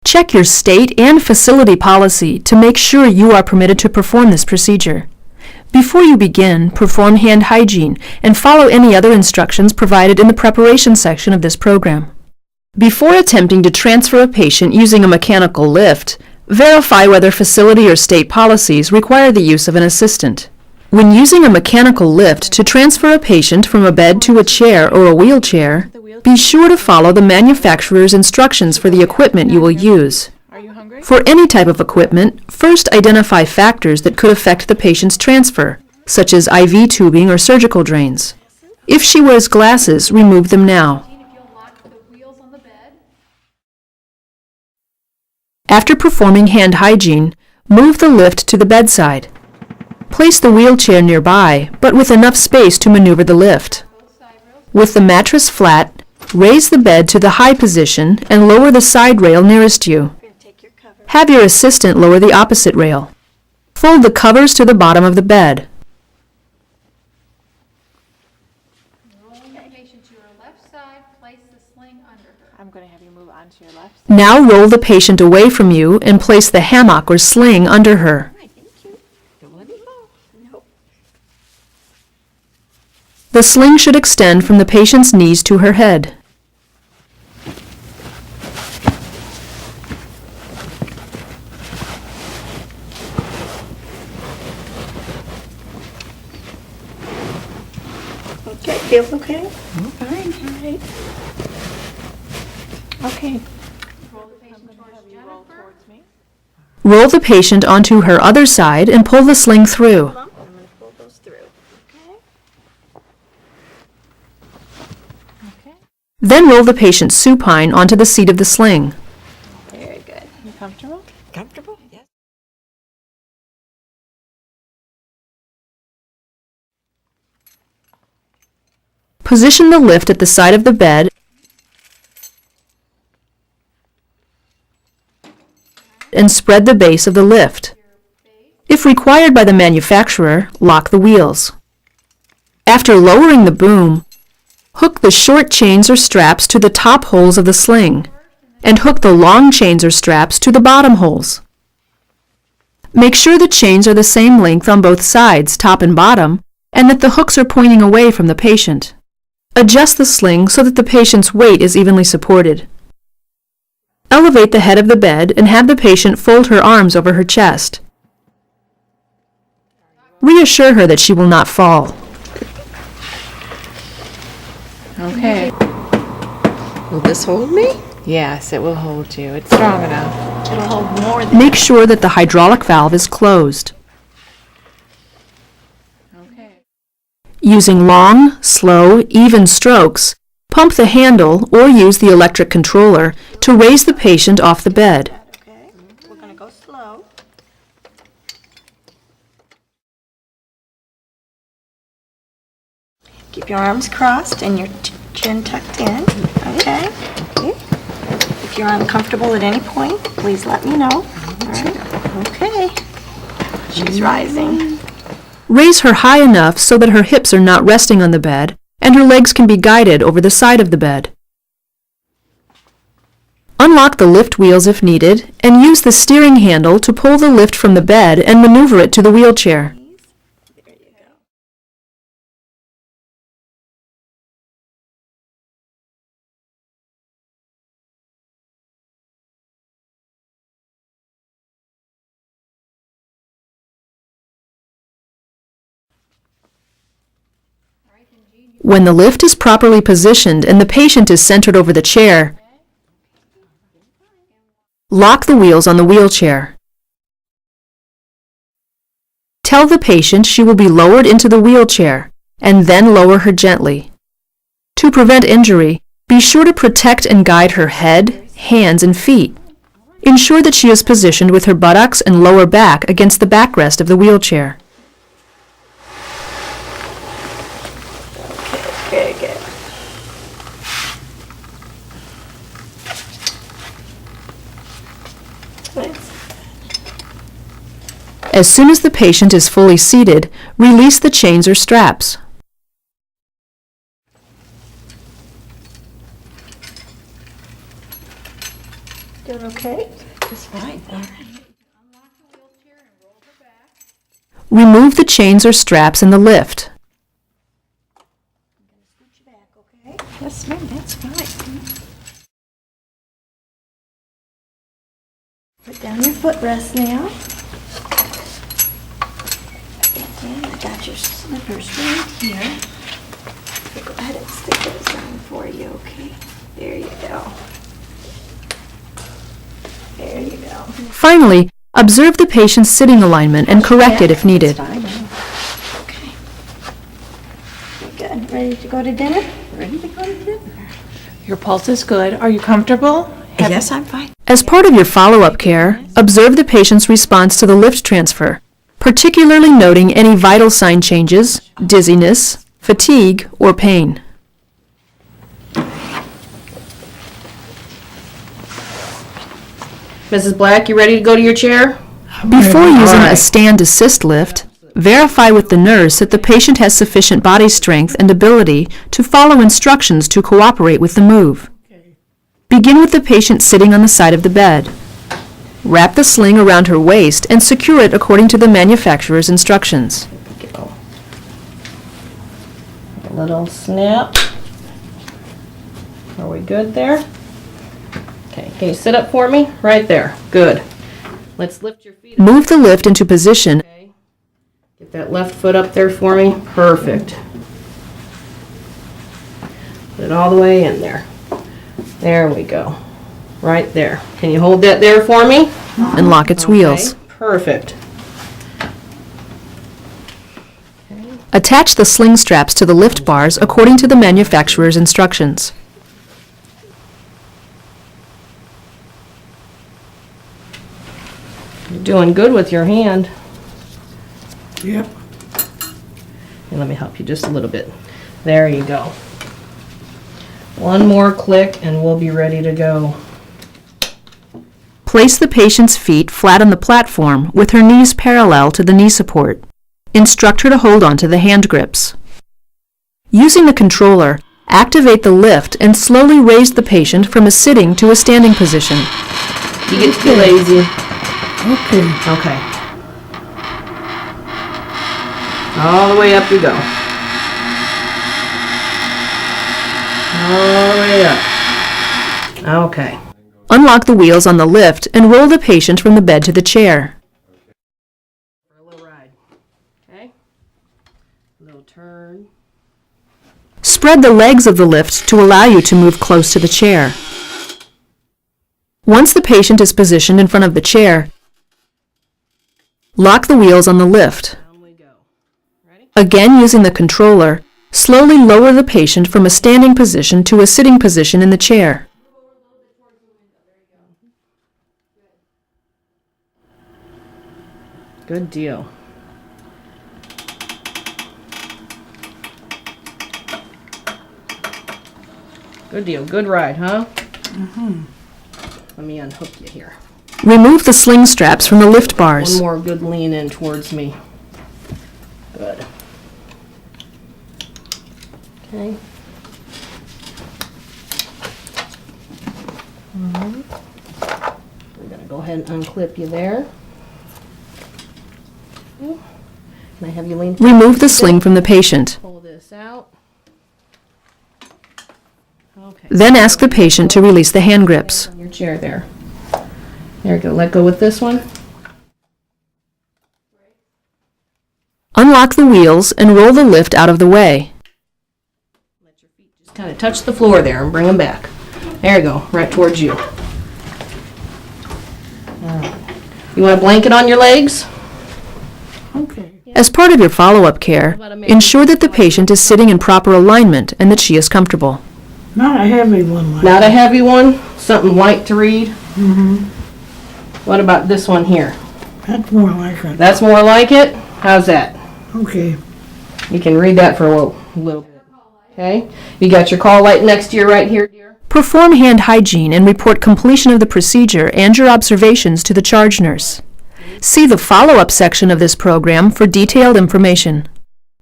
Check your state and facility policy to make sure you are permitted to perform this procedure. Before you begin, perform hand hygiene and follow any other instructions provided in the preparation section of this program. Before attempting to transfer a patient using a mechanical lift, verify whether facility or state policies require the use of an assistant. When using a mechanical lift to transfer a patient from a bed to a chair or a wheelchair, be sure to follow the manufacturer's instructions for the equipment you will use. For any type of equipment, first identify factors that could affect the patient's transfer, such as IV tubing or surgical drains. If she wears glasses, remove them now. After performing hand hygiene, move the lift to the bedside. Place the wheelchair nearby, but with enough space to maneuver the lift. With the mattress flat, raise the bed to the high position and lower the side rail nearest you. Have your assistant lower the opposite rail. Fold the covers to the bottom of the bed. Roll the patient to your left side, place the sling under her. I'm going to have you move onto your left side. Now roll the patient away from you and place the hammock or sling under her. The sling should extend from the patient's knees to her head. Okay, feels okay? Fine, all right. Okay. Roll the patient towards Jennifer. Towards me. Roll the patient onto her other side and pull the sling through. I'm going to pull those through. Okay. Okay. Then roll the patient supine onto the seat of the sling. Very good. You comfortable? Comfortable? Yes. Position the lift at the side of the bed and spread the base of the lift. If required by the manufacturer, lock the wheels. After lowering the boom, hook the short chains or straps to the top holes of the sling, and hook the long chains or straps to the bottom holes. Make sure the chains are the same length on both sides, top and bottom, and that the hooks are pointing away from the patient. Adjust the sling so that the patient's weight is evenly supported. Elevate the head of the bed and have the patient fold her arms over her chest. Reassure her that she will not fall. Okay. Will this hold me? Yes, it will hold you. It's strong enough. It'll hold more than... Make sure that the hydraulic valve is closed. Okay. Using long, slow, even strokes, pump the handle or use the electric controller to raise the patient off the bed. Okay, we're going to go slow. Keep your arms crossed and your chin tucked in. Okay. If you're uncomfortable at any point, please let me know. All right. Okay. She's rising. Raise her high enough so that her hips are not resting on the bed and her legs can be guided over the side of the bed. Unlock the lift wheels if needed and use the steering handle to pull the lift from the bed and maneuver it to the wheelchair. There you go. When the lift is properly positioned and the patient is centered over the chair, lock the wheels on the wheelchair. Tell the patient she will be lowered into the wheelchair and then lower her gently. To prevent injury, be sure to protect and guide her head, hands, and feet. Ensure that she is positioned with her buttocks and lower back against the backrest of the wheelchair. Very good. Nice. As soon as the patient is fully seated, release the chains or straps. Doing okay? Just fine. All right. Unlock the wheelchair and roll her back. Remove the chains or straps in the lift. Scoot you back, okay? Yes, ma'am, that's fine. Put down your footrest now. And I got your slippers right here. So go ahead and stick those on for you, okay? There you go. There you go. Finally, observe the patient's sitting alignment and correct it if needed. Fine. Okay. Good. Ready to go to dinner? Ready to go to dinner. Your pulse is good. Are you comfortable? Yes, I'm fine. As part of your follow-up care, observe the patient's response to the lift transfer, particularly noting any vital sign changes, dizziness, fatigue, or pain. Mrs. Black, you ready to go to your chair? Before using a Alright. stand assist lift, verify with the nurse that the patient has sufficient body strength and ability to follow instructions to cooperate with the move. Begin with the patient sitting on the side of the bed. Wrap the sling around her waist and secure it according to the manufacturer's instructions. Go. A little snap. Are we good there? Okay, can you sit up for me? Right there. Good. Let's lift your feet up. Move the lift into position. Okay. Get that left foot up there for me. Perfect. Put it all the way in there. There we go. Right there. Can you hold that there for me? And lock its wheels. Okay, perfect. Attach the sling straps to the lift bars according to the manufacturer's instructions. You're doing good with your hand. Yep. And let me help you just a little bit. There you go. One more click and we'll be ready to go. Place the patient's feet flat on the platform with her knees parallel to the knee support. Instruct her to hold on to the hand grips. Using the controller, activate the lift and slowly raise the patient from a sitting to a standing position. You get too lazy. Okay. Okay. All the way up you go. All the way up. Okay. Unlock the wheels on the lift and roll the patient from the bed to the chair. For a little ride. Okay. Little turn. Spread the legs of the lift to allow you to move close to the chair. Once the patient is positioned in front of the chair, lock the wheels on the lift. Down we go. Ready? Again, using the controller, slowly lower the patient from a standing position to a sitting position in the chair. Good deal. Good deal. Good ride, huh? Mm-hmm. Let me unhook you here. Remove the sling straps from the lift One bars. more good lean in towards me. Good. Okay. We're going to go ahead and unclip you there. Can I have you lean? Remove the sling from the patient. Pull this out. Okay. Then ask the patient to release the hand grips. On your chair there. There you go. Let go with this one. Unlock the wheels and roll the lift out of the way. Let your feet just kind of touch the floor there and bring them back. There you go. Right towards you. You want a blanket on your legs? Okay. As part of your follow-up care, ensure that the patient is sitting in proper alignment and that she is comfortable. Not a heavy one like Not a heavy one. Something light to read. Mm-hmm. What about this one here? that's more like it. That's more like it? How's that? Okay. You can read that for a little bit. Okay? You got your call light next to you right here, dear? Perform hand hygiene and report completion of the procedure and your observations to the charge nurse. See the follow-up section of this program for detailed information.